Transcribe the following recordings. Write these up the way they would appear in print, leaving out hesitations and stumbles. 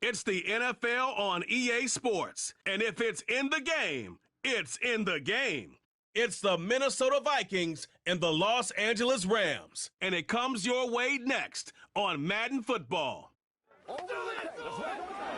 It's the NFL on EA Sports. And if it's in the game, it's in the game. It's the Minnesota Vikings and the Los Angeles Rams. And it comes your way next on Madden Football.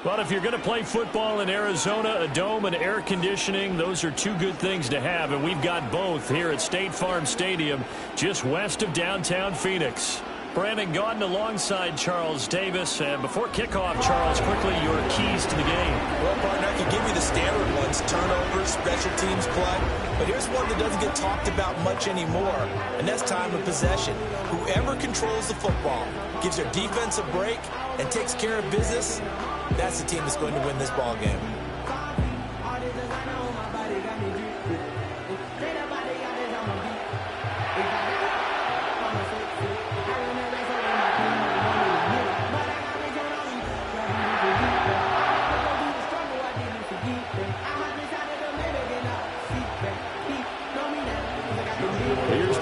But if you're going to play football in Arizona, a dome and air conditioning, those are two good things to have. And we've got both here at State Farm Stadium, just west of downtown Phoenix. Brandon Gaudin alongside Charles Davis. And before kickoff, Charles, quickly your keys to the game. Well, partner, I can give you the standard ones, turnovers, special teams play. But here's one that doesn't get talked about much anymore, and that's time of possession. Whoever controls the football, gives their defense a break, and takes care of business, that's the team that's going to win this ball game.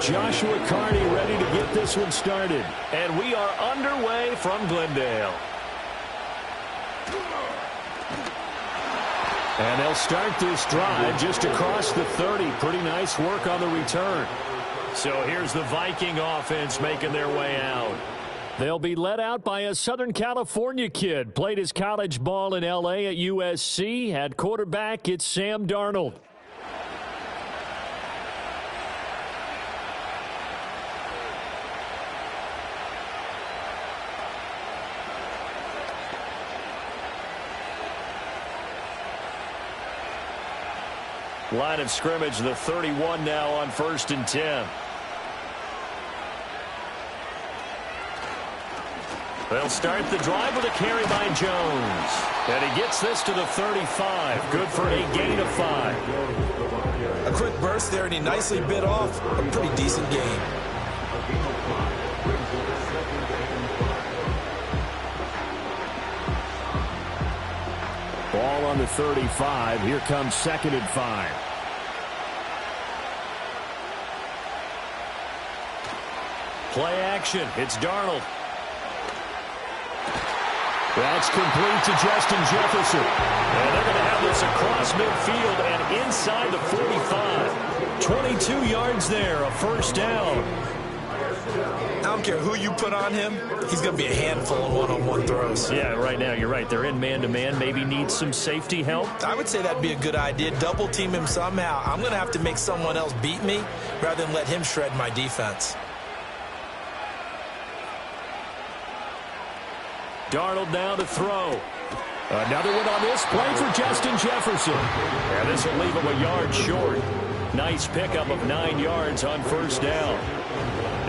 Joshua Carney ready to get this one started. And we are underway from Glendale. And they'll start this drive just across the 30. Pretty nice work on the return. So here's the Viking offense making their way out. They'll be led out by a Southern California kid. Played his college ball in L.A. at USC. At quarterback, it's Sam Darnold. Line of scrimmage, the 31 now on 1st and 10. They'll start the drive with a carry by Jones. And he gets this to the 35. Good for a gain of 5. A quick burst there, and he nicely bit off a pretty decent gain. Ball on the 35. Here comes 2nd and 5. Play action. It's Darnold. That's complete to Justin Jefferson. And they're going to have this across midfield and inside the 45. 22 yards there, a first down. I don't care who you put on him, he's going to be a handful of one-on-one throws. Yeah, right now, you're right. They're in man-to-man. Maybe needs some safety help. I would say that'd be a good idea. Double team him somehow. I'm going to have to make someone else beat me rather than let him shred my defense. Darnold now to throw. Another one on this play for Justin Jefferson. And this will leave him a yard short. Nice pickup of 9 yards on first down.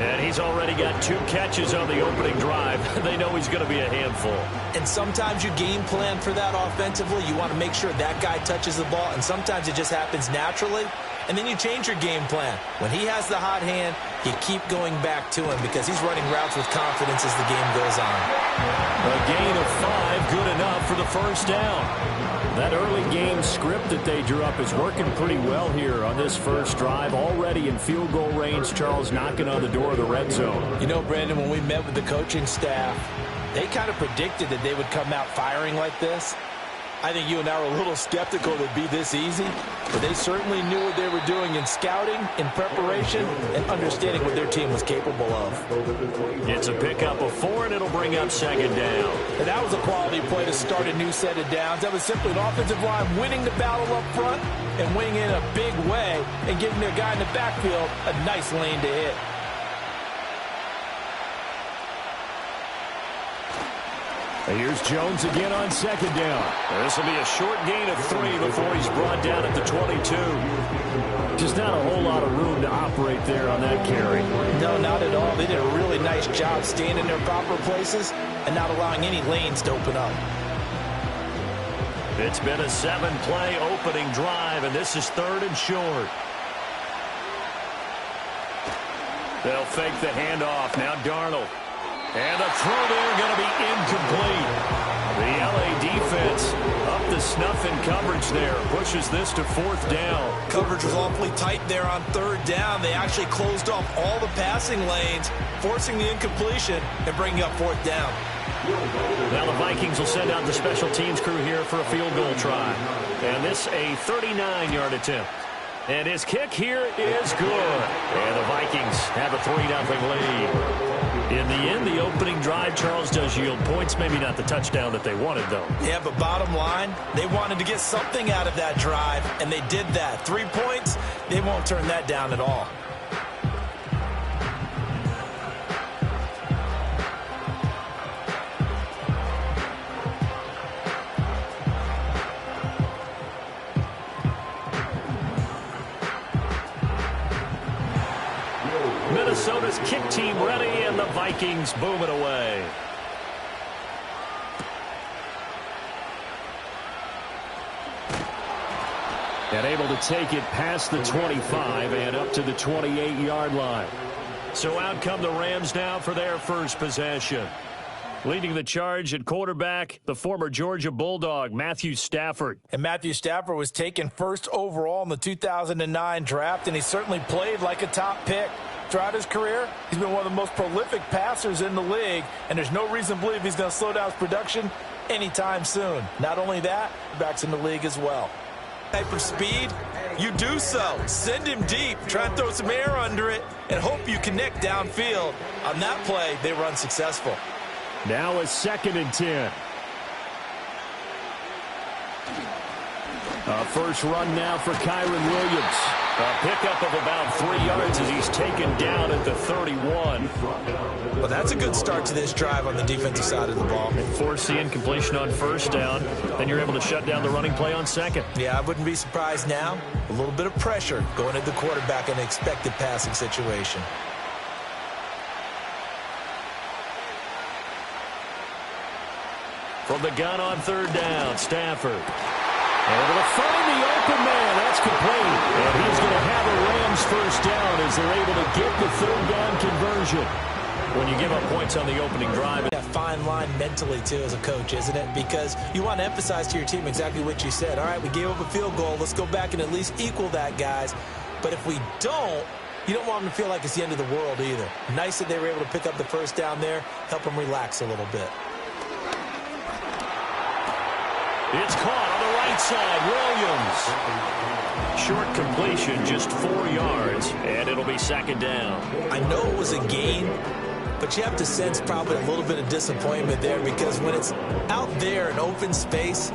And he's already got 2 catches on the opening drive. They know he's going to be a handful. And sometimes you game plan for that offensively. You want to make sure that guy touches the ball, and sometimes it just happens naturally. And then you change your game plan. When he has the hot hand, you keep going back to him because he's running routes with confidence as the game goes on. A gain of 5, good enough for the first down. That early game script that they drew up is working pretty well here on this first drive. Already in field goal range, Charles knocking on the door of the red zone. You know, Brandon, when we met with the coaching staff, they kind of predicted that they would come out firing like this. I think you and I were a little skeptical that it'd be this easy, but they certainly knew what they were doing in scouting, in preparation, and understanding what their team was capable of. It's a pickup of 4, and it'll bring up 2nd down. And that was a quality play to start a new set of downs. That was simply an offensive line winning the battle up front and winning in a big way and giving their guy in the backfield a nice lane to hit. Here's Jones again on 2nd down. This will be a short gain of 3 before he's brought down at the 22. Just not a whole lot of room to operate there on that carry. No, not at all. They did a really nice job staying in their proper places and not allowing any lanes to open up. It's been a 7-play opening drive, and this is 3rd and short. They'll fake the handoff. Now Darnold. And the throw there going to be incomplete. The L.A. defense up the snuff in coverage there. Pushes this to 4th down. Coverage was awfully tight there on 3rd down. They actually closed off all the passing lanes, forcing the incompletion and bringing up 4th down. Now the Vikings will send out the special teams crew here for a field goal try. And this a 39-yard attempt. And his kick here is good. And the Vikings have a 3-0 lead. In the end, the opening drive, Charles, does yield points. Maybe not the touchdown that they wanted, though. Yeah, but bottom line, they wanted to get something out of that drive, and they did that. 3 points, they won't turn that down at all. Minnesota's kick team ready, and the Vikings boom it away. And able to take it past the 25 and up to the 28-yard line. So out come the Rams now for their first possession. Leading the charge at quarterback, the former Georgia Bulldog, Matthew Stafford. And Matthew Stafford was taken first overall in the 2009 draft, and he certainly played like a top pick. Throughout his career, he's been one of the most prolific passers in the league, and there's no reason to believe he's going to slow down his production anytime soon. Not only that, backs in the league as well. Type of speed, you do so. Send him deep, try and throw some air under it, and hope you connect downfield. On that play, they were unsuccessful. Now a 2nd and 10. A first run now for Kyron Williams. A pickup of about 3 yards as he's taken down at the 31. Well, that's a good start to this drive on the defensive side of the ball. Forcing completion on first down. Then you're able to shut down the running play on second. Yeah, I wouldn't be surprised now. A little bit of pressure going at the quarterback in an expected passing situation. From the gun on 3rd down, Stafford. Able to find the open man. That's complete. And he's going to have a Rams first down as they're able to get the 3rd down conversion. When you give up points on the opening drive. That fine line mentally, too, as a coach, isn't it? Because you want to emphasize to your team exactly what you said. All right, we gave up a field goal. Let's go back and at least equal that, guys. But if we don't, you don't want them to feel like it's the end of the world either. Nice that they were able to pick up the first down there, help them relax a little bit. It's caught on the right side. Williams. Short completion, just 4 yards, and it'll be 2nd down. I know it was a gain, but you have to sense probably a little bit of disappointment there because when it's out there in open space,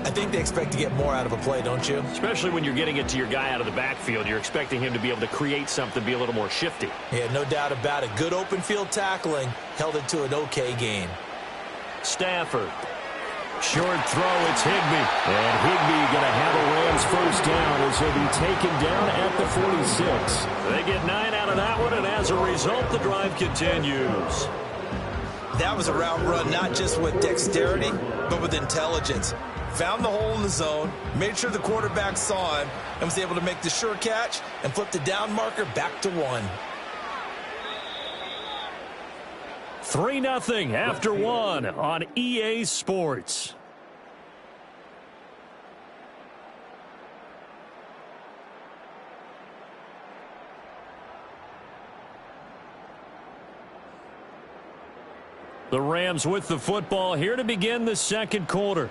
I think they expect to get more out of a play, don't you? Especially when you're getting it to your guy out of the backfield. You're expecting him to be able to create something, be a little more shifty. Yeah, no doubt about it. Good open field tackling held it to an okay gain. Stafford. Short throw, it's Higbee. And Higbee going to have a Rams first down as he'll be taken down at the 46. They get 9 out of that one, and as a result, the drive continues. That was a route run not just with dexterity, but with intelligence. Found the hole in the zone, made sure the quarterback saw him, and was able to make the sure catch and flip the down marker back to 1. 3-0 after 1 on EA Sports. The Rams with the football here to begin the 2nd quarter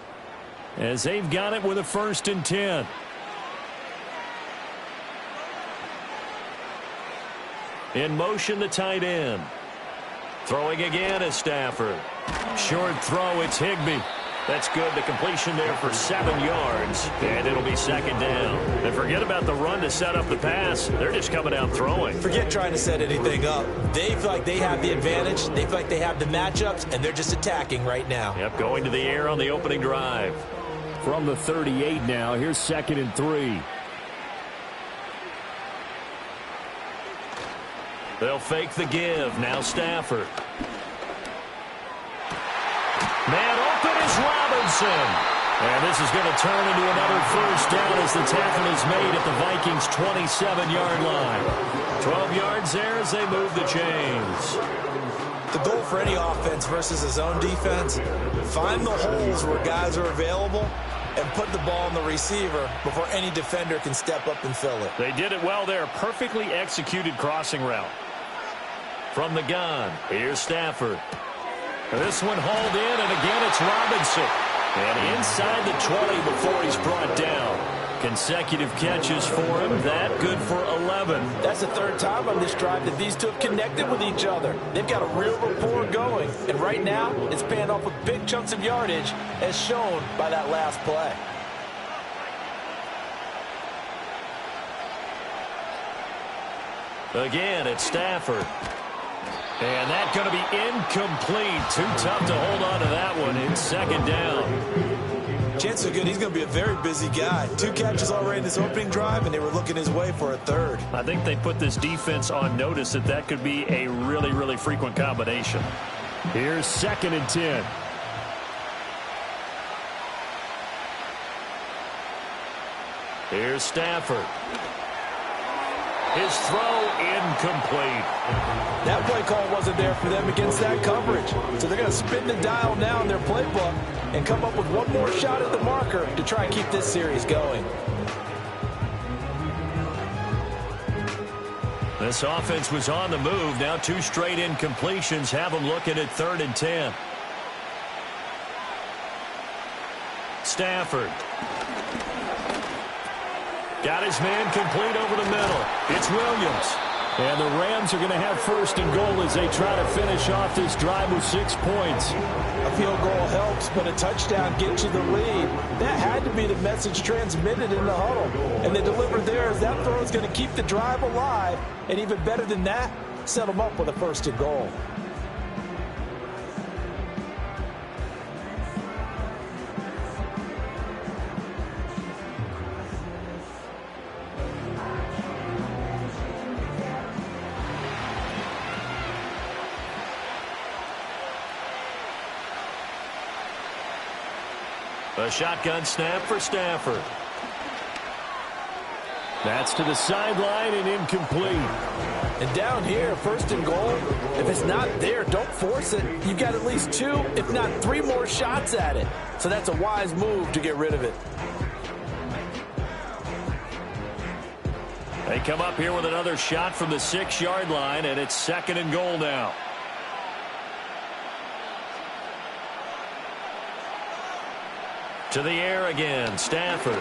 as they've got it with a 1st and 10. In motion, the tight end. Throwing again is Stafford. Short throw, it's Higbee. That's good. The completion there for 7 yards, and it'll be 2nd down. And forget about the run to set up the pass. They're just coming out throwing. Forget trying to set anything up. They feel like they have the advantage. They feel like they have the matchups, and they're just attacking right now. Yep, going to the air on the opening drive. From the 38 now, here's 2nd and 3. They'll fake the give. Now Stafford. Man open is Robinson. And this is going to turn into another first down as the tackle is made at the Vikings' 27-yard line. 12 yards there as they move the chains. The goal for any offense versus his own defense, find the holes where guys are available and put the ball on the receiver before any defender can step up and fill it. They did it well there. Perfectly executed crossing route. From the gun, here's Stafford. This one hauled in, and again it's Robinson. And inside the 20 before he's brought down. Consecutive catches for him. That good for 11. That's the third time on this drive that these two have connected with each other. They've got a real rapport going. And right now, it's paying off with big chunks of yardage, as shown by that last play. Again, it's Stafford. And that's going to be incomplete. Too tough to hold on to that one. It's second down. Chances are good he's going to be a very busy guy. 2 catches already in this opening drive, and they were looking his way for a third. I think they put this defense on notice that could be a really, really frequent combination. Here's 2nd and 10. Here's Stafford. His throw incomplete. That play call wasn't there for them against that coverage. So they're going to spin the dial now in their playbook and come up with one more shot at the marker to try and keep this series going. This offense was on the move. Now 2 straight incompletions have them looking at 3rd and 10. Stafford. Got his man complete over the middle. It's Williams. And the Rams are going to have 1st and goal as they try to finish off this drive with 6 points. A field goal helps, but a touchdown gets you the lead. That had to be the message transmitted in the huddle. And they delivered there as that throw is going to keep the drive alive. And even better than that, set them up with a 1st and goal. A shotgun snap for Stafford. That's to the sideline and incomplete. And down here, 1st and goal, if it's not there, don't force it. You've got at least 2, if not 3 more shots at it. So that's a wise move to get rid of it. They come up here with another shot from the 6-yard line, and it's 2nd and goal now. To the air again, Stafford.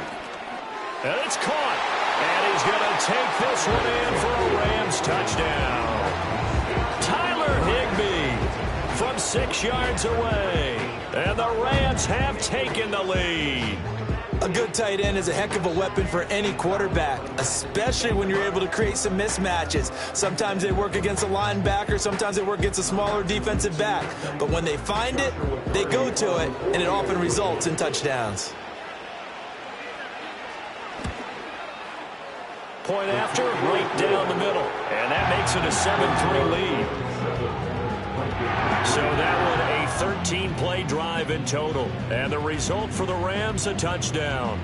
And it's caught. And he's going to take this one in for a Rams touchdown. Tyler Higbee from 6 yards away. And the Rams have taken the lead. A good tight end is a heck of a weapon for any quarterback, especially when you're able to create some mismatches. Sometimes they work against a linebacker, sometimes they work against a smaller defensive back. But when they find it, they go to it, and it often results in touchdowns. Point after, right down the middle. And that makes it a 7-3 lead. So that one a 13-play drive in total. And the result for the Rams, a touchdown.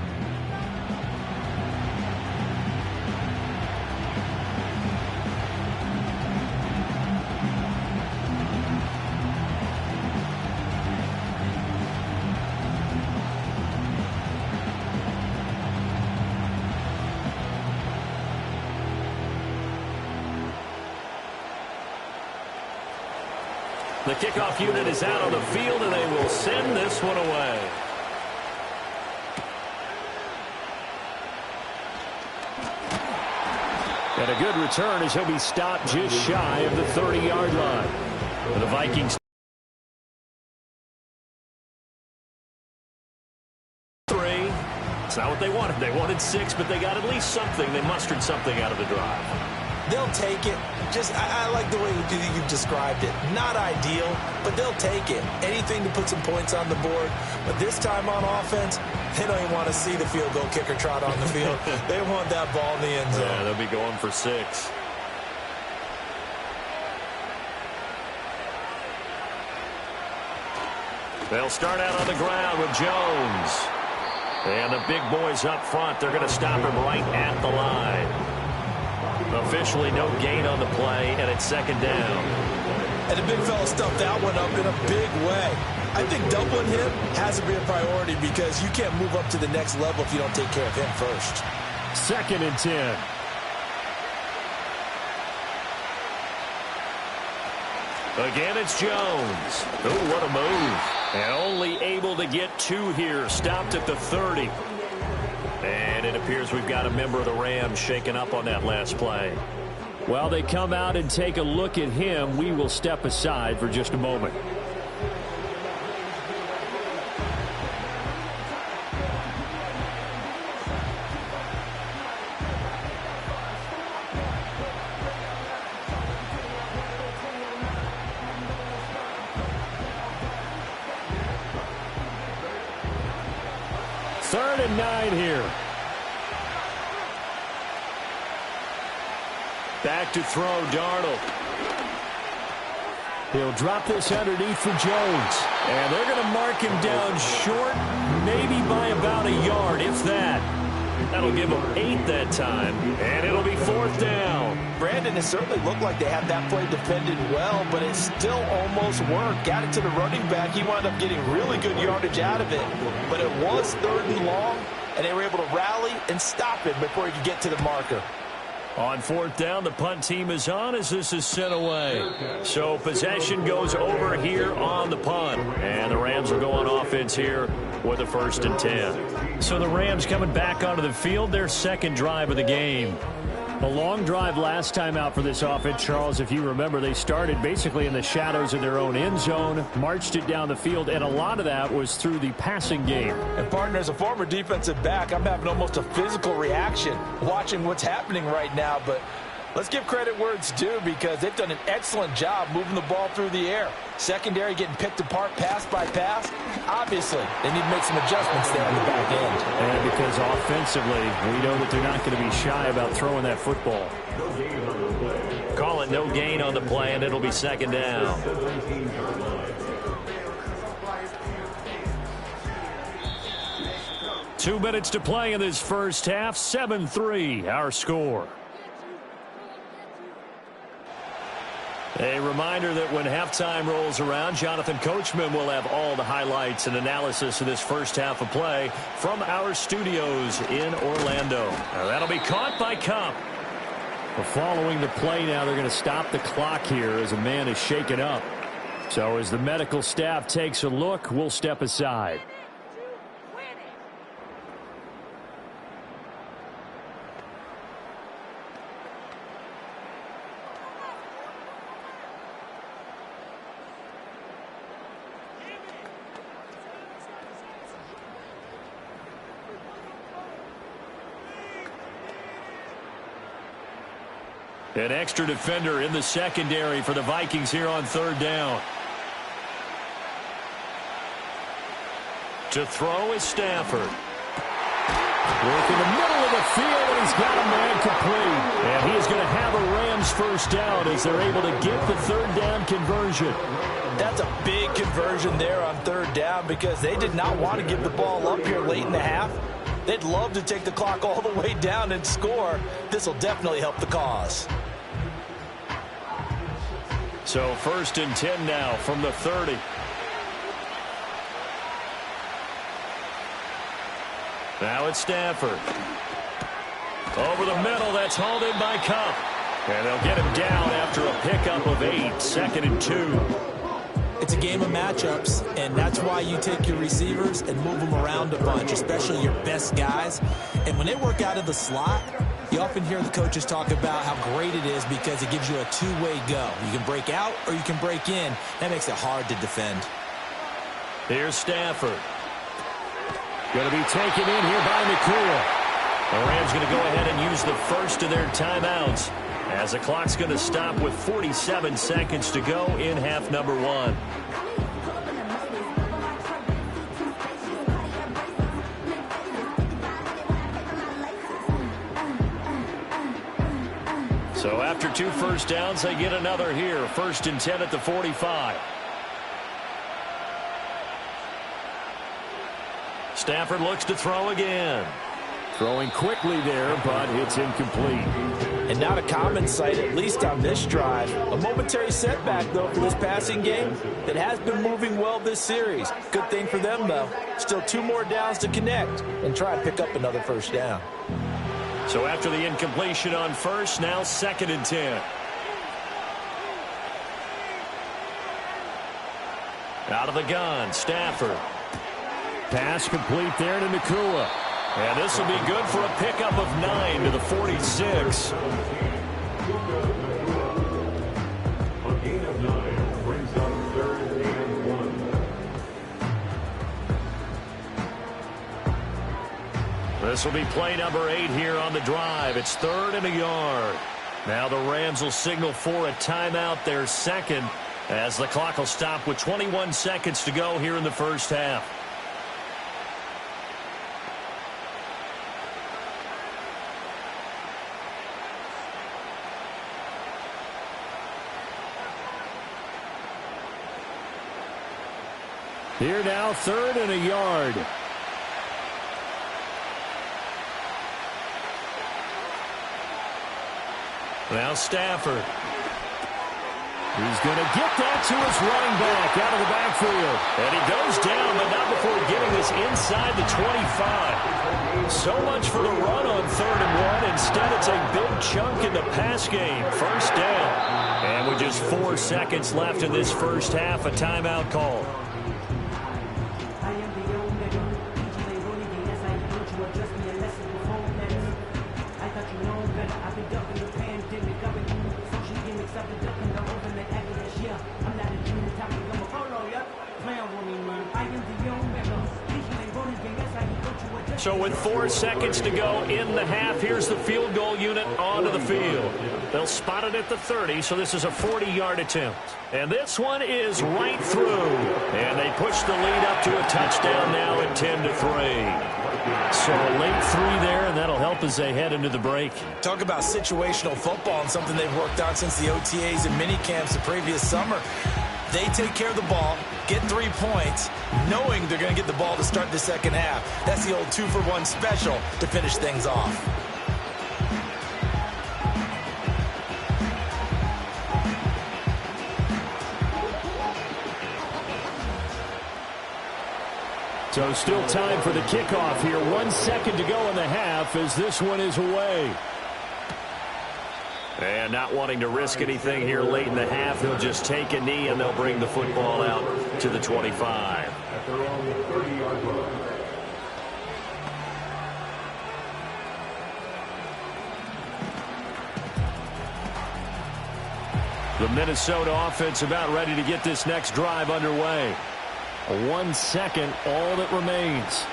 The kickoff unit is out on the field, and they will send this one away. And a good return as he'll be stopped just shy of the 30-yard line. For the Vikings. It's not what they wanted. They wanted 6, but they got at least something. They mustered something out of the drive. They'll take it. I like the way you've described it. Not ideal, but they'll take it. Anything to put some points on the board. But this time on offense, they don't even want to see the field goal kicker trot on the field. They want that ball in the end zone. Yeah, they'll be going for 6. They'll start out on the ground with Jones. And the big boys up front, they're going to stop him right at the line. Officially no gain on the play, and it's 2nd down. And the big fella stuffed that one up in a big way. I think doubling him has to be a priority because you can't move up to the next level if you don't take care of him first. 2nd and 10. Again, it's Jones. Oh, what a move. And only able to get 2 here. Stopped at the 30. And it appears we've got a member of the Rams shaken up on that last play. While they come out and take a look at him, we will step aside for just a moment. Third and 9 here. Back to throw, Darnold. He'll drop this underneath for Jones. And they're going to mark him down short, maybe by about a yard, if that. That'll give them 8 that time. And it'll be 4th down. Brandon, it certainly looked like they had that play defended well, but it still almost worked. Got it to the running back. He wound up getting really good yardage out of it. But it was 3rd and long, and they were able to rally and stop him before he could get to the marker. On 4th down, the punt team is on as this is sent away. So possession goes over here on the punt. And the Rams will go on offense here with a 1st and 10. So the Rams coming back onto the field, their 2nd drive of the game. A long drive last time out for this offense, Charles. If you remember, they started basically in the shadows of their own end zone, marched it down the field, and a lot of that was through the passing game. And, partner, as a former defensive back, I'm having almost a physical reaction watching what's happening right now. But let's give credit where it's due because they've done an excellent job moving the ball through the air. Secondary getting picked apart pass by pass. Obviously, they need to make some adjustments there on the back end. And because offensively, we know that they're not going to be shy about throwing that football. Call it no gain on the play, and it'll be 2nd down. Two minutes to play in this first half. 7-3, our score. A reminder that when halftime rolls around, Jonathan Coachman will have all the highlights and analysis of this first half of play from our studios in Orlando. Now that'll be caught by Cup. Following the play now, they're going to stop the clock here as a man is shaken up. So as the medical staff takes a look, we'll step aside. An extra defender in the secondary for the Vikings here on 3rd down. To throw is Stafford. Work in the middle of the field, and he's got a man complete. And he is going to have a Rams 1st down as they're able to get the 3rd down conversion. That's a big conversion there on 3rd down because they did not want to give the ball up here late in the half. They'd love to take the clock all the way down and score. This will definitely help the cause. So 1st and 10 now from the 30. Now it's Stafford. Over the middle, that's hauled in by Cup. And they'll get him down after a pickup of 8, 2nd and 2. It's a game of matchups, and that's why you take your receivers and move them around a bunch, especially your best guys. And when they work out of the slot, you often hear the coaches talk about how great it is because it gives you a two-way go. You can break out or you can break in. That makes it hard to defend. Here's Stafford. Going to be taken in here by McCool. The Rams going to go ahead and use the first of their timeouts as the clock's going to stop with 47 seconds to go in half number 1. So after 2 first downs, they get another here. 1st and 10 at the 45. Stafford looks to throw again. Throwing quickly there, but it's incomplete. And not a common sight, at least on this drive. A momentary setback, though, for this passing game that has been moving well this series. Good thing for them, though. Still 2 more downs to connect and try and pick up another first down. So after the incompletion on 1st, now 2nd and 10. Out of the gun, Stafford. Pass complete there to Nakua. And this will be good for a pickup of 9 to the 46. This will be play number 8 here on the drive. It's 3rd and a yard. Now the Rams will signal for a timeout, their second, as the clock will stop with 21 seconds to go here in the first half. Here now, 3rd and a yard. Now Stafford. He's going to get that to his running back out of the backfield. And he goes down, but not before getting this inside the 25. So much for the run on 3rd and 1. Instead, it's a big chunk in the pass game. First down. And with just 4 seconds left in this first half, a timeout call. So with 4 seconds to go in the half, here's the field goal unit onto the field. They'll spot it at the 30, so this is a 40-yard attempt. And this one is right through. And they push the lead up to a touchdown now at 10-3. So a late 3 there, and that'll help as they head into the break. Talk about situational football and something they've worked on since the OTAs and mini camps the previous summer. They take care of the ball, get 3 points, knowing they're going to get the ball to start the second half. That's the old 2-for-1 special to finish things off. So still time for the kickoff here. 1 second to go in the half as this one is away. And not wanting to risk anything here late in the half, they'll just take a knee and they'll bring the football out to the 25. The Minnesota offense about ready to get this next drive underway. 1 second, all that remains.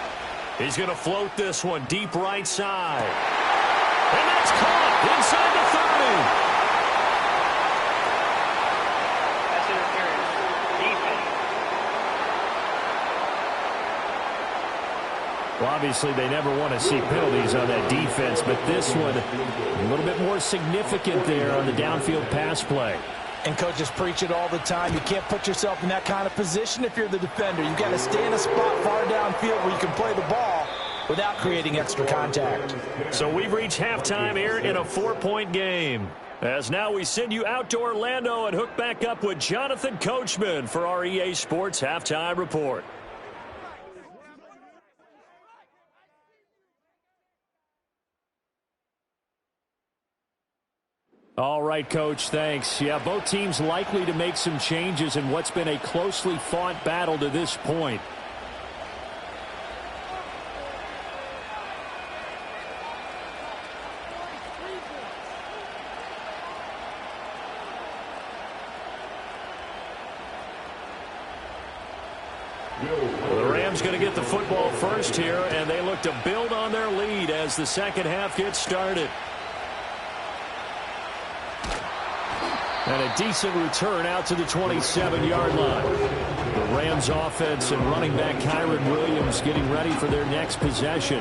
He's going to float this one deep right side. And that's caught inside the 30. That's interference. Defense. Well, obviously, they never want to see penalties on that defense, but this one a little bit more significant there on the downfield pass play. And coaches preach it all the time. You can't put yourself in that kind of position if you're the defender. You've got to stay in a spot far downfield where you can play the ball without creating extra contact. So we've reached halftime here in a 4-point game. As now we send you out to Orlando and hook back up with Jonathan Coachman for our EA Sports Halftime Report. All right, Coach, thanks. Yeah, both teams likely to make some changes in what's been a closely fought battle to this point. Well, the Rams going to get the football first here, and they look to build on their lead as the second half gets started. And a decent return out to the 27-yard line. The Rams offense and running back Kyron Williams getting ready for their next possession.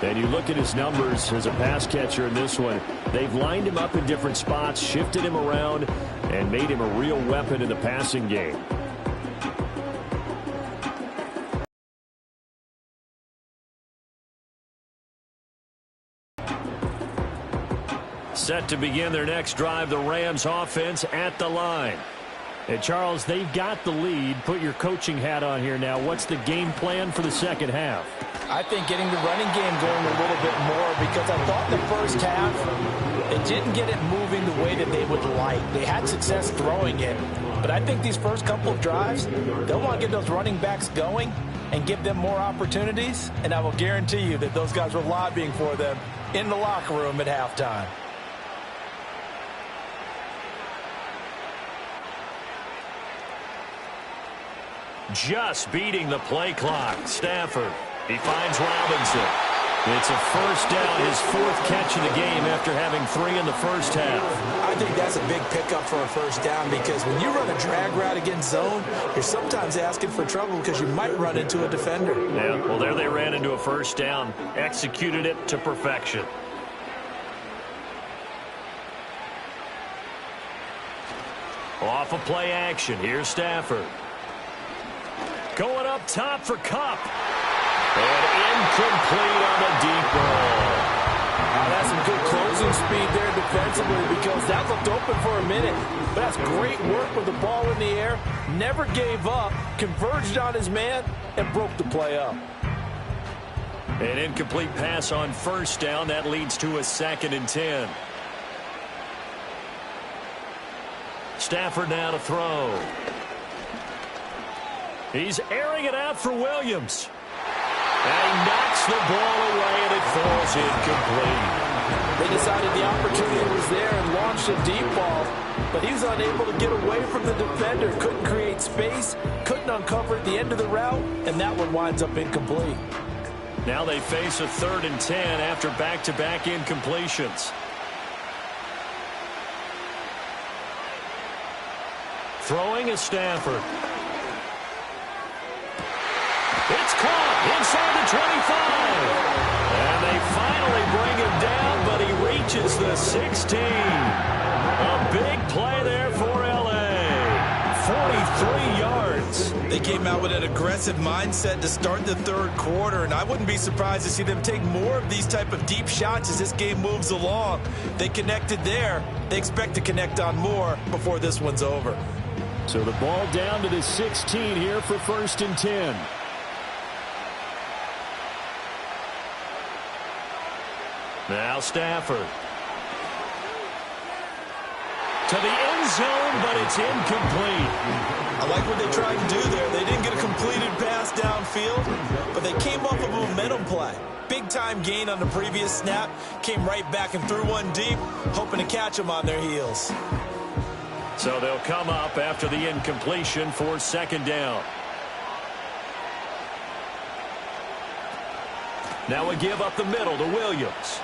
And you look at his numbers as a pass catcher in this one. They've lined him up in different spots, shifted him around, and made him a real weapon in the passing game. Set to begin their next drive, the Rams offense at the line. And Charles, they've got the lead. Put your coaching hat on here now. What's the game plan for the second half? I think getting the running game going a little bit more, because I thought the first half, they didn't get it moving the way that they would like. They had success throwing it, But I think these first couple of drives, they'll want to get those running backs going and give them more opportunities. And I will guarantee you that those guys were lobbying for them in the locker room at halftime. Just beating the play clock. Stafford. He finds Robinson. It's a first down, his fourth catch of the game after having 3 in the first half. I think that's a big pickup for a first down because when you run a drag route against zone, you're sometimes asking for trouble because you might run into a defender. Yeah, well, there they ran into a first down. Executed it to perfection. Off of play action. Here's Stafford. Going up top for Kupp. And incomplete on the deep ball. That's some good closing speed there defensively because that looked open for a minute. But that's great work with the ball in the air. Never gave up, converged on his man, and broke the play up. An incomplete pass on first down. That leads to a 2nd and 10. Stafford now to throw. He's airing it out for Williams. And he knocks the ball away, and it falls incomplete. They decided the opportunity was there and launched a deep ball, but he was unable to get away from the defender. Couldn't create space, couldn't uncover at the end of the route, and that one winds up incomplete. Now they face a 3rd and 10 after back-to-back incompletions. Throwing is Stafford. It's caught inside the 25. And they finally bring him down, but he reaches the 16. A big play there for L.A. 43 yards. They came out with an aggressive mindset to start the third quarter, and I wouldn't be surprised to see them take more of these type of deep shots as this game moves along. They connected there. They expect to connect on more before this one's over. So the ball down to the 16 here for 1st and 10. Now Stafford. To the end zone, but it's incomplete. I like what they tried to do there. They didn't get a completed pass downfield, but they came off of a momentum play. Big-time gain on the previous snap. Came right back and threw one deep, hoping to catch them on their heels. So they'll come up after the incompletion for 2nd down. Now a give up the middle to Williams.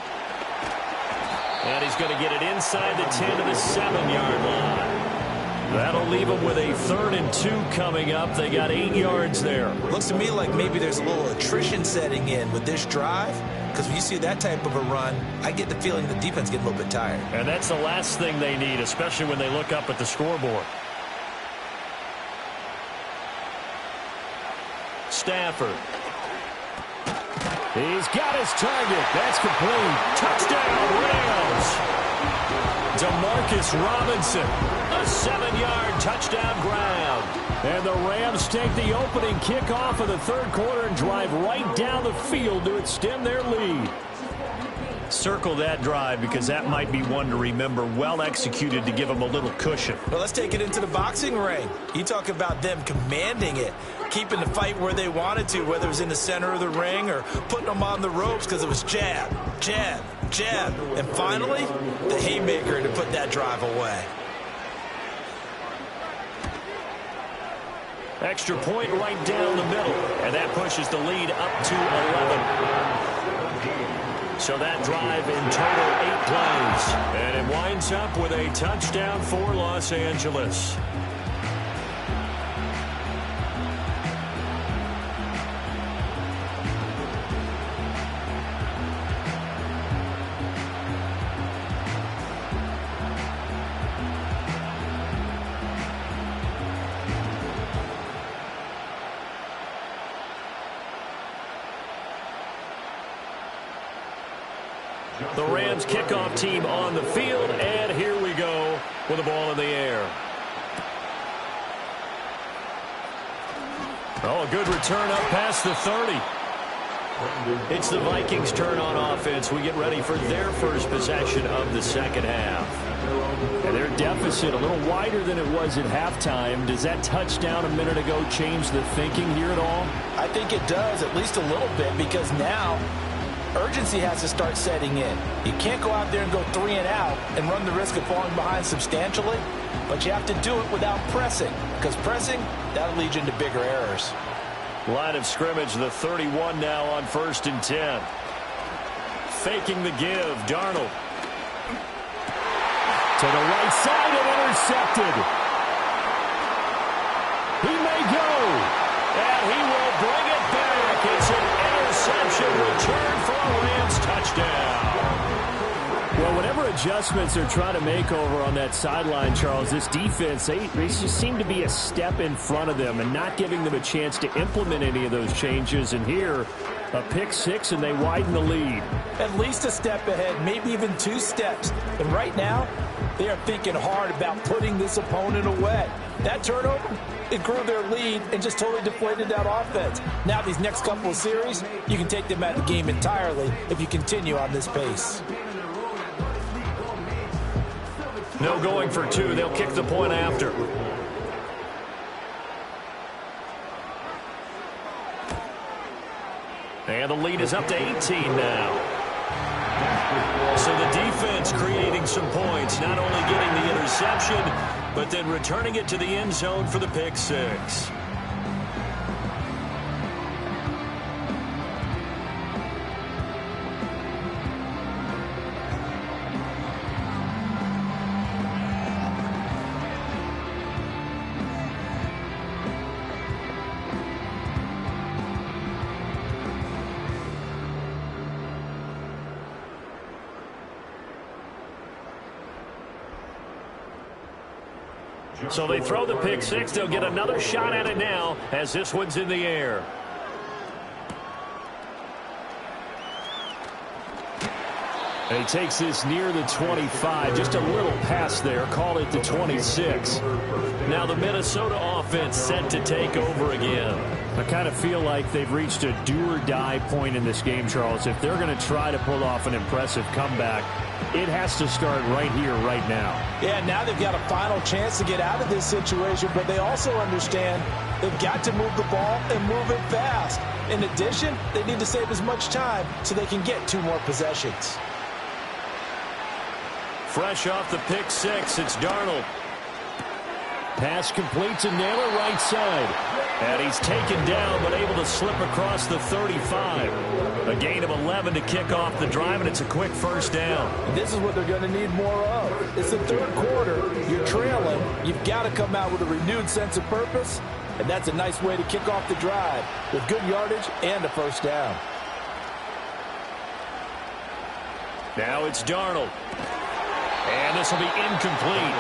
And he's going to get it inside the 10 to the 7-yard line. That'll leave them with a 3rd and 2 coming up. They got 8 yards there. Looks to me like maybe there's a little attrition setting in with this drive. Because when you see that type of a run, I get the feeling the defense getting a little bit tired. And that's the last thing they need, especially when they look up at the scoreboard. Stafford. He's got his target. That's complete. Touchdown, Rams. Demarcus Robinson. A 7-yard touchdown ground. And the Rams take the opening kickoff of the third quarter and drive right down the field to extend their lead. Circle that drive because that might be one to remember. Well executed to give them a little cushion. Well, let's take it into the boxing ring. You talk about them commanding it, keeping the fight where they wanted to, whether it was in the center of the ring or putting them on the ropes because it was jab, jab, jab. And finally, the haymaker to put that drive away. Extra point right down the middle, and that pushes the lead up to 11. So that drive in total 8 plays, and it winds up with a touchdown for Los Angeles. The Rams kickoff team on the field, and here we go with the ball in the air. Oh, a good return up past the 30. It's the Vikings' turn on offense. We get ready for their first possession of the second half. And their deficit a little wider than it was at halftime. Does that touchdown a minute ago change the thinking here at all? I think it does, at least a little bit, because now urgency has to start setting in. You can't go out there and go 3 and out and run the risk of falling behind substantially, but you have to do it without pressing, because pressing, that'll lead you into bigger errors. Line of scrimmage, the 31 now on 1st and 10. Faking the give, Darnold. To the right side and intercepted. He may go. And he will bring it back. It's an interception return for a Rams touchdown. Well, whatever adjustments they're trying to make over on that sideline, Charles, this defense, they just seem to be a step in front of them and not giving them a chance to implement any of those changes. And here, a pick 6, and they widen the lead. At least a step ahead, maybe even 2 steps. And right now, they are thinking hard about putting this opponent away. That turnover, it grew their lead and just totally deflated that offense. Now these next couple of series, you can take them out of the game entirely if you continue on this pace. No going for 2. They'll kick the point after. And the lead is up to 18 now. So the defense creating some points, not only getting the interception, but then returning it to the end zone for the pick 6. So they throw the pick 6. They'll get another shot at it now as this one's in the air. And he takes this near the 25. Just a little pass there. Call it the 26. Now the Minnesota offense set to take over again. I kind of feel like they've reached a do-or-die point in this game, Charles. If they're going to try to pull off an impressive comeback, it has to start right here, right now. Yeah, now they've got a final chance to get out of this situation, but they also understand they've got to move the ball and move it fast. In addition, they need to save as much time so they can get 2 more possessions. Fresh off the pick 6, it's Darnold. Pass complete to Naylor, right side. And he's taken down, but able to slip across the 35. A gain of 11 to kick off the drive, and it's a quick first down. And this is what they're going to need more of. It's the 3rd quarter. You're trailing. You've got to come out with a renewed sense of purpose, and that's a nice way to kick off the drive with good yardage and a first down. Now it's Darnold. And this will be incomplete.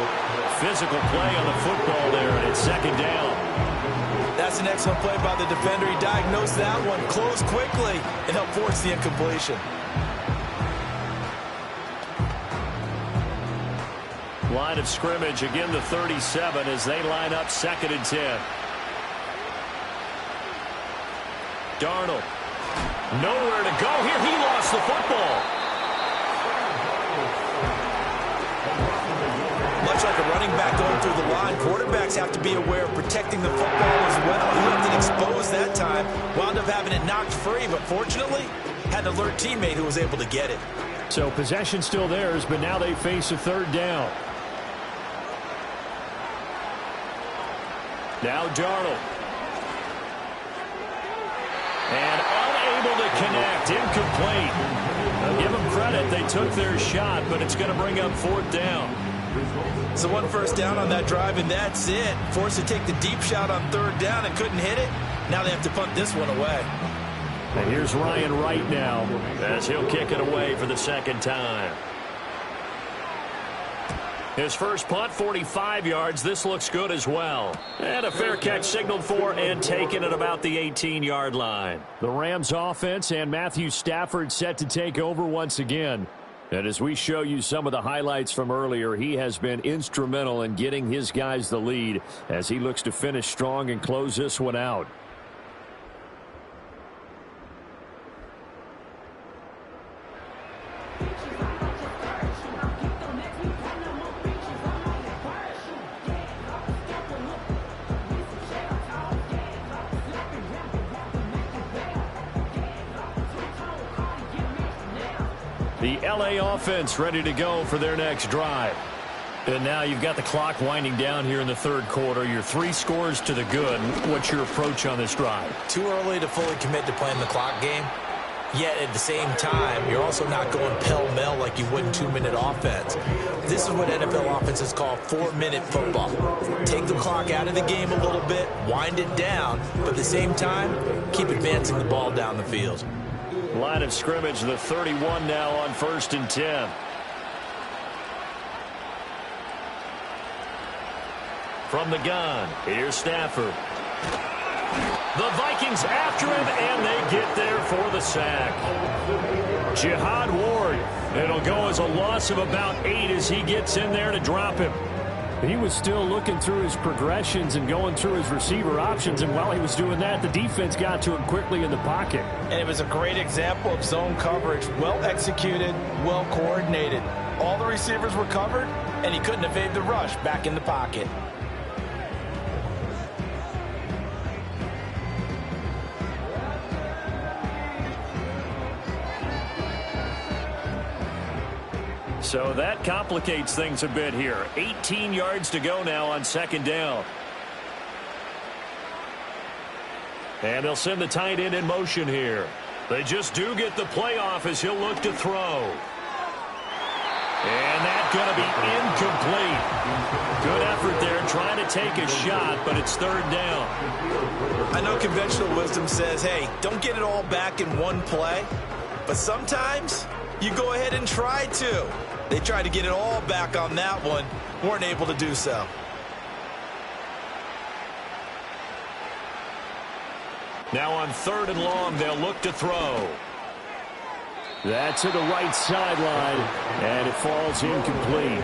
Physical play on the football there, and it's 2nd down. That's an excellent play by the defender. He diagnosed that one, closed quickly, and helped force the incompletion. Line of scrimmage, again the 37 as they line up 2nd and 10. Darnold. Nowhere to go here. He lost the football. Much like a running back going through the line, quarterbacks have to be aware of protecting the football as well. He left it exposed that time, wound up having it knocked free, but fortunately, had an alert teammate who was able to get it. So possession still theirs, but now they face a 3rd down. Now Darnold. And unable to connect, incomplete. I'll give them credit, they took their shot, but it's going to bring up 4th down. So 1 first down on that drive, and that's it. Forced to take the deep shot on 3rd down and couldn't hit it. Now they have to punt this one away. And here's Ryan Wright now as he'll kick it away for the 2nd time. His first punt, 45 yards. This looks good as well. And a fair catch signaled for and taken at about the 18-yard line. The Rams offense and Matthew Stafford set to take over once again. And as we show you some of the highlights from earlier, he has been instrumental in getting his guys the lead as he looks to finish strong and close this one out. The LA offense ready to go for their next drive. And now you've got the clock winding down here in the third quarter. You're 3 scores to the good. What's your approach on this drive? Too early to fully commit to playing the clock game. Yet at the same time, you're also not going pell-mell like you would in 2-minute offense. This is what NFL offenses call 4-minute football. Take the clock out of the game a little bit, wind it down, but at the same time, keep advancing the ball down the field. Line of scrimmage, the 31 now on 1st and 10. From the gun, here's Stafford. The Vikings after him, and they get there for the sack. Jihad Ward. It'll go as a loss of about 8 as he gets in there to drop him. He was still looking through his progressions and going through his receiver options, and while he was doing that, the defense got to him quickly in the pocket. And it was a great example of zone coverage. Well executed, well coordinated. All the receivers were covered, and he couldn't evade the rush back in the pocket. So that complicates things a bit here. 18 yards to go now on 2nd down. And they'll send the tight end in motion here. They just do get the playoff as he'll look to throw. And that's going to be incomplete. Good effort there trying to take a shot, but it's 3rd down. I know conventional wisdom says, hey, don't get it all back in one play. But sometimes you go ahead and try to. They tried to get it all back on that one. Weren't able to do so. Now on 3rd and long, they'll look to throw. That's to the right sideline, and it falls incomplete.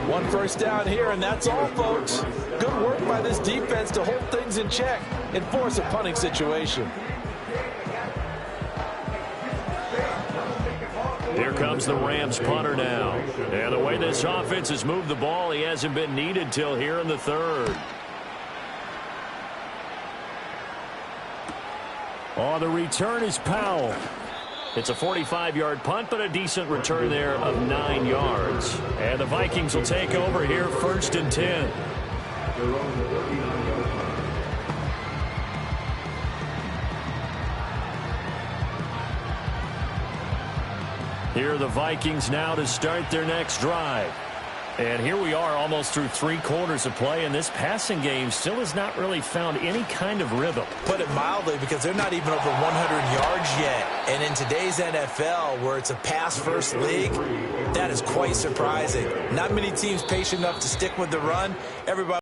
1 first down here, and that's all, folks. Good work by this defense to hold things in check and force a punting situation. Here comes the Rams punter now. And the way this offense has moved the ball, he hasn't been needed till here in the 3rd. Oh, the return is Powell. It's a 45-yard punt, but a decent return there of 9 yards. And the Vikings will take over here 1st and 10. Here are the Vikings now to start their next drive. And here we are almost through 3 quarters of play, and this passing game still has not really found any kind of rhythm. Put it mildly, because they're not even over 100 yards yet. And in today's NFL, where it's a pass-first league, that is quite surprising. Not many teams patient enough to stick with the run. Everybody.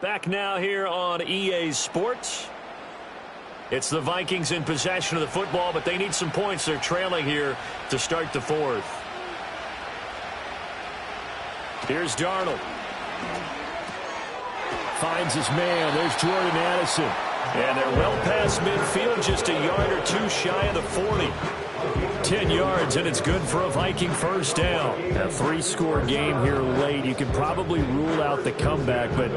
Back now here on EA Sports. It's the Vikings in possession of the football, but they need some points. They're trailing here to start the 4th. Here's Darnold. Finds his man. There's Jordan Addison. And they're well past midfield, just a yard or 2 shy of the 40. 10 yards, and it's good for a Viking first down. A 3-score game here late. You can probably rule out the comeback, but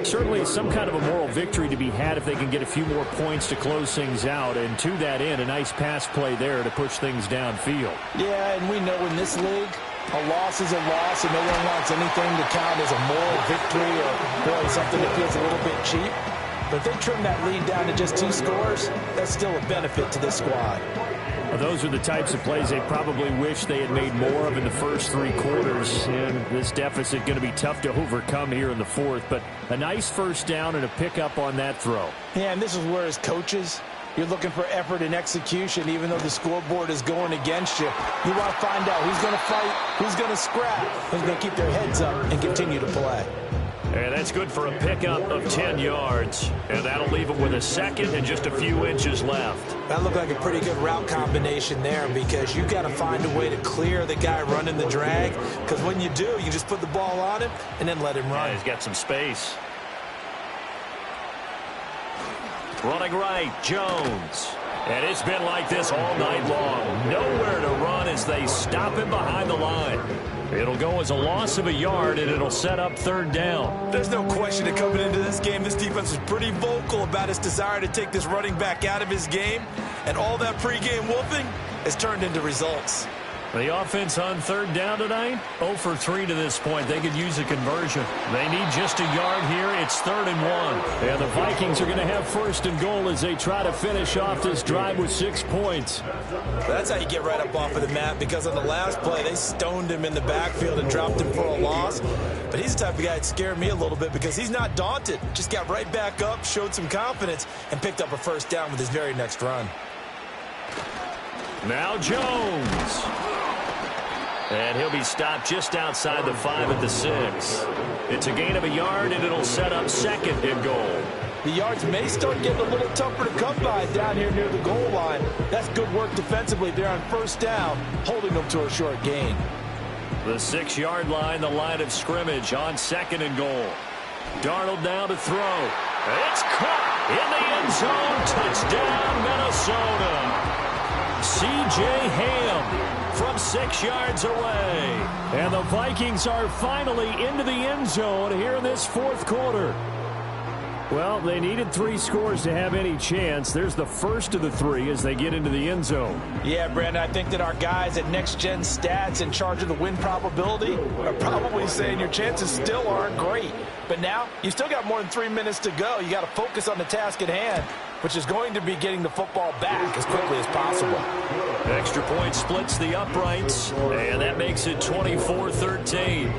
certainly some kind of a moral victory to be had if they can get a few more points to close things out. And to that end, a nice pass play there to push things downfield. Yeah, and we know in this league, a loss is a loss, and no one wants anything to count as a moral victory or, boy, something that feels a little bit cheap. But if they trim that lead down to just 2 scores, that's still a benefit to this squad. Well, those are the types of plays they probably wish they had made more of in the first 3 quarters. And this deficit going to be tough to overcome here in the 4th. But a nice first down and a pickup on that throw. Yeah, and this is where as coaches, you're looking for effort and execution, even though the scoreboard is going against you. You want to find out who's going to fight, who's going to scrap, who's going to keep their heads up and continue to play. And that's good for a pickup of 10 yards. And that'll leave them with a second and just a few inches left. That looked like a pretty good route combination there, because you've got to find a way to clear the guy running the drag. Because when you do, you just put the ball on him and then let him run. Yeah, he's got some space. Running right, Jones. And it's been like this all night long. Nowhere to run as they stop him behind the line. It'll go as a loss of a yard, and it'll set up third down. There's no question that coming into this game, this defense is pretty vocal about its desire to take this running back out of his game. And all that pregame whooping has turned into results. The offense on third down tonight, 0 for 3 to this point. They could use a conversion. They need just a yard here. It's 3rd and 1. And the Vikings are going to have 1st and goal as they try to finish off this drive with 6 points. That's how you get right up off of the mat, because on the last play, they stoned him in the backfield and dropped him for a loss. But he's the type of guy that scared me a little bit because he's not daunted. Just got right back up, showed some confidence, and picked up a 1st down with his very next run. Now Jones. And he'll be stopped just outside the 5 at the 6. It's a gain of a yard, and it'll set up 2nd and goal. The yards may start getting a little tougher to come by down here near the goal line. That's good work defensively there on 1st down, holding them to a short gain. The 6-yard line, the line of scrimmage on 2nd and goal. Darnold now to throw. It's caught in the end zone. Touchdown, Minnesota. C.J. Ham from 6 yards away. And the Vikings are finally into the end zone here in this 4th quarter. Well, they needed 3 scores to have any chance. There's the first of the 3 as they get into the end zone. Yeah, Brandon, I think that our guys at Next Gen Stats in charge of the win probability are probably saying your chances still aren't great. But now, you still got more than 3 minutes to go. You got to focus on the task at hand, which is going to be getting the football back as quickly as possible. Extra point splits the uprights, and that makes it 24-13.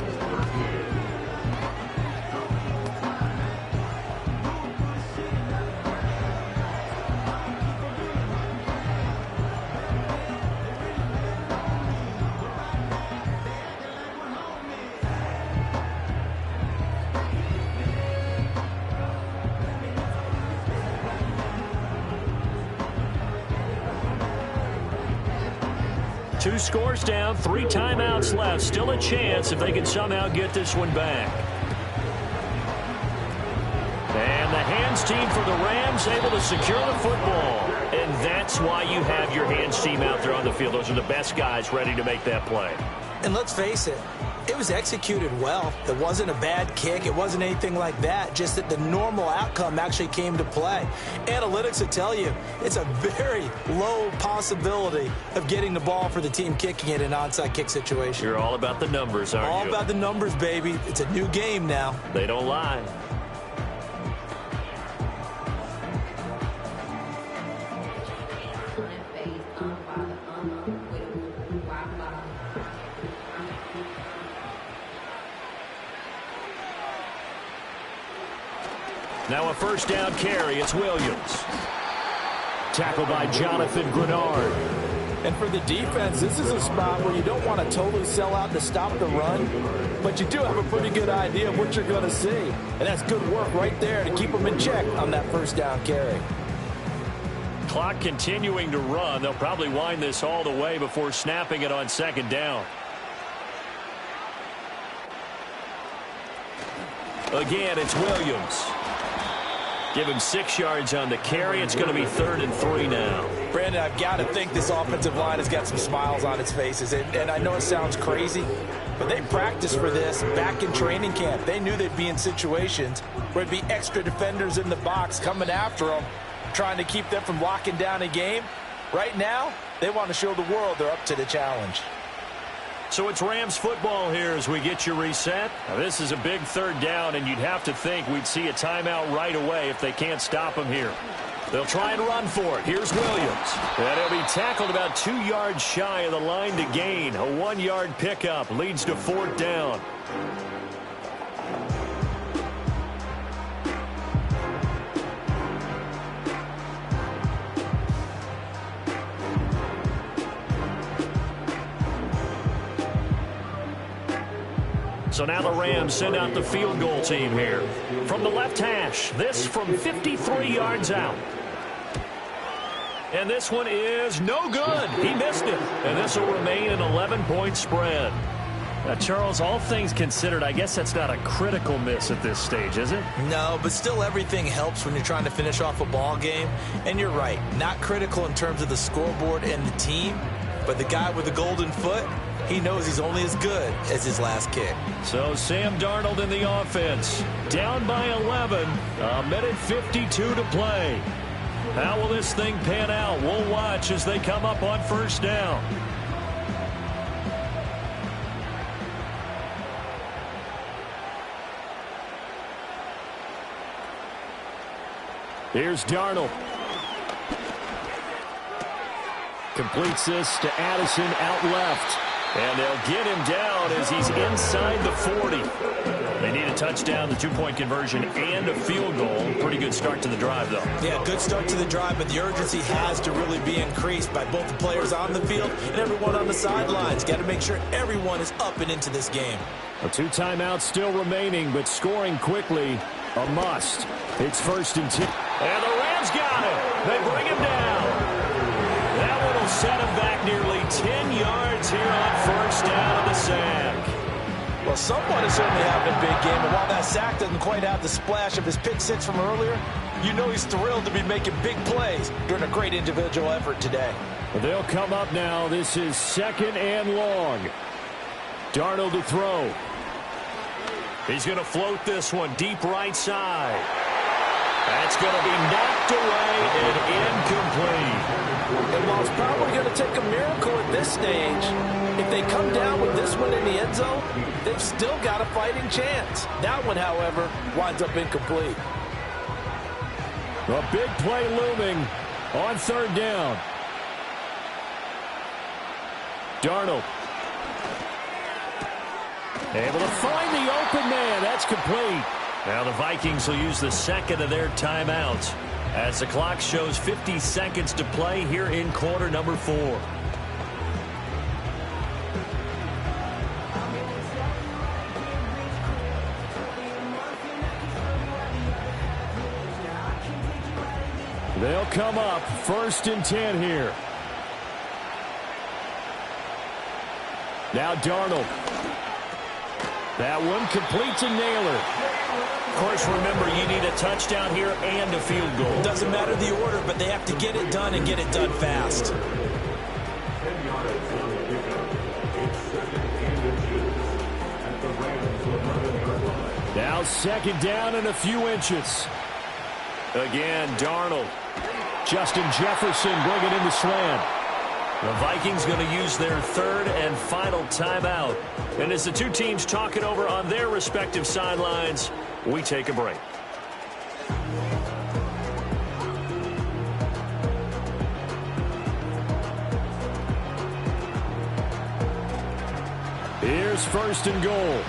Two scores down, 3 timeouts left. Still a chance if they can somehow get this one back. And the hands team for the Rams able to secure the football. And that's why you have your hands team out there on the field. Those are the best guys ready to make that play. And let's face it, it was executed well. It wasn't a bad kick. It wasn't anything like that. Just that the normal outcome actually came to play. Analytics will tell you it's a very low possibility of getting the ball for the team kicking it in an onside kick situation. You're all about the numbers, aren't you? All about the numbers, baby. It's a new game now. They don't lie. Now a 1st down carry. It's Williams. Tackled by Jonathan Grenard. And for the defense, this is a spot where you don't want to totally sell out to stop the run, but you do have a pretty good idea of what you're going to see. And that's good work right there to keep them in check on that 1st down carry. Clock continuing to run. They'll probably wind this all the way before snapping it on 2nd down. Again, it's Williams. Give him 6 yards on the carry. It's going to be 3rd and 3 now. Brandon, I've got to think this offensive line has got some smiles on its faces. And I know it sounds crazy, but they practiced for this back in training camp. They knew they'd be in situations where it'd be extra defenders in the box coming after them, trying to keep them from locking down a game. Right now, they want to show the world they're up to the challenge. So it's Rams football here as we get you reset. Now, this is a big 3rd down, and you'd have to think we'd see a timeout right away if they can't stop him here. They'll try and run for it. Here's Williams. And he'll be tackled about 2 yards shy of the line to gain. A 1-yard pickup leads to 4th down. So now the Rams send out the field goal team here. From the left hash, this from 53 yards out. And this one is no good. He missed it. And this will remain an 11-point spread. Charles, all things considered, I guess that's not a critical miss at this stage, is it? No, but still everything helps when you're trying to finish off a ball game. And you're right, not critical in terms of the scoreboard and the team, but the guy with the golden foot, he knows he's only as good as his last kick. So Sam Darnold in the offense, down by 11, a minute 52 to play. How will this thing pan out? We'll watch as they come up on first down. Here's Darnold. Completes this to Addison out left. And they'll get him down as he's inside the 40. They need a touchdown, the two-point conversion, and a field goal. Pretty good start to the drive, though. Yeah, good start to the drive, but the urgency has to really be increased by both the players on the field and everyone on the sidelines. Got to make sure everyone is up and into this game. A 2 timeouts still remaining, but scoring quickly, a must. It's 1st and 10. And the Rams got him. They bring him down. That one will set him back nearly 10 yards here on first down of the sack. Well, someone is certainly having a big game, and while that sack doesn't quite have the splash of his pick six from earlier, you know he's thrilled to be making big plays during a great individual effort today. They'll come up now. This is 2nd and long. Darnold to throw. He's going to float this one deep right side. That's going to be knocked away and incomplete. And while it's probably going to take a miracle at this stage, if they come down with this one in the end zone, they've still got a fighting chance. That one, however, winds up incomplete. A big play looming on 3rd down. Darnold. Able to find the open man. That's complete. Now the Vikings will use the 2nd of their timeouts as the clock shows 50 seconds to play here in quarter number 4. They'll come up 1st and 10 here. Now Darnold. That one completes a nailer. Of course, remember, you need a touchdown here and a field goal. Doesn't matter the order, but they have to get it done and get it done fast. Now 2nd down and a few inches. Again, Darnold. Justin Jefferson bringing in the slant. The Vikings going to use their 3rd and final timeout. And as the two teams talk it over on their respective sidelines, we take a break. Here's 1st and goal.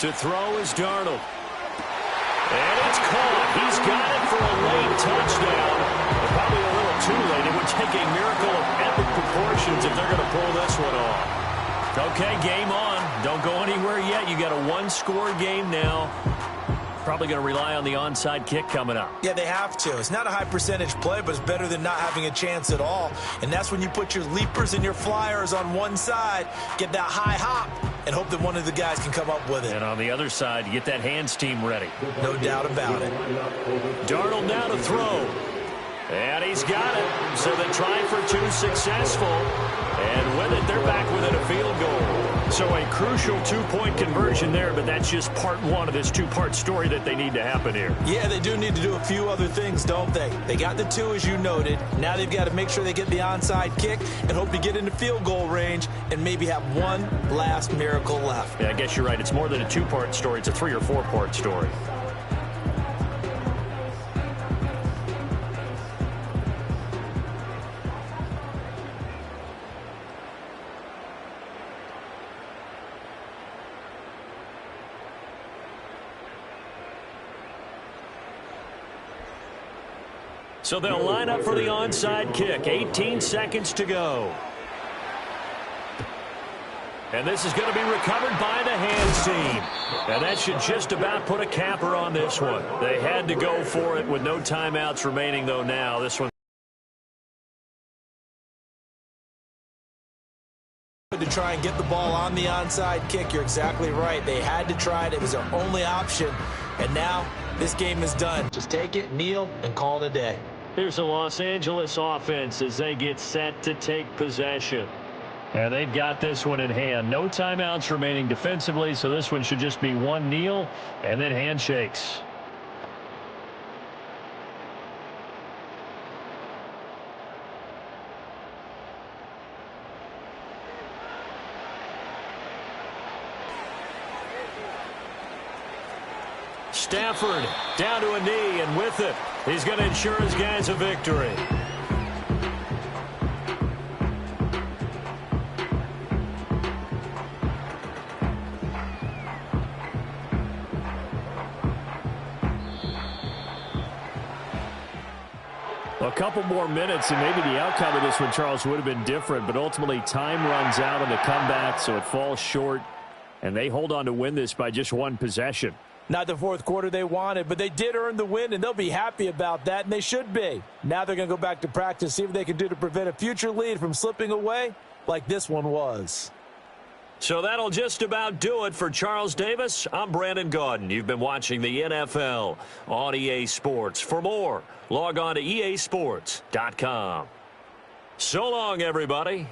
To throw is Darnold. And it's caught. He's got it for a late touchdown. Probably a little too late. It would take a miracle of epic proportions if they're going to pull this one off. Okay, game on. Don't go anywhere yet. You got a 1-score game now. Probably going to rely on the onside kick coming up. Yeah, they have to. It's not a high percentage play, but it's better than not having a chance at all. And that's when you put your leapers and your flyers on one side, get that high hop, and hope that one of the guys can come up with it. And on the other side, you get that hands team ready. No doubt about it. Darnold now to throw. And he's got it. So the try for 2 successful. And with it, they're back within a field goal. So a crucial 2-point conversion there, but that's just part 1 of this 2-part story that they need to happen here. Yeah, they do need to do a few other things, don't they? They got the 2, as you noted. Now they've got to make sure they get the onside kick and hope to get into field goal range and maybe have one last miracle left. Yeah, I guess you're right. It's more than a 2-part story. It's a 3- or 4-part story. So they'll line up for the onside kick. 18 seconds to go. And this is going to be recovered by the hands team. And that should just about put a capper on this one. They had to go for it with no timeouts remaining, though, now. This one to try and get the ball on the onside kick. You're exactly right. They had to try it. It was their only option. And now this game is done. Just take it, kneel, and call it a day. Here's the Los Angeles offense as they get set to take possession. And they've got this one in hand. No timeouts remaining defensively, so this one should just be one kneel and then handshakes. Stafford down to a knee, and with it, he's going to ensure his guys a victory. A couple more minutes, and maybe the outcome of this one, Charles, would have been different, but ultimately time runs out on the comeback, so it falls short, and they hold on to win this by just one possession. Not the fourth quarter they wanted, but they did earn the win, and they'll be happy about that, and they should be. Now they're going to go back to practice, see what they can do to prevent a future lead from slipping away like this one was. So that'll just about do it for Charles Davis. I'm Brandon Gaudin. You've been watching the NFL on EA Sports. For more, log on to easports.com. So long, everybody.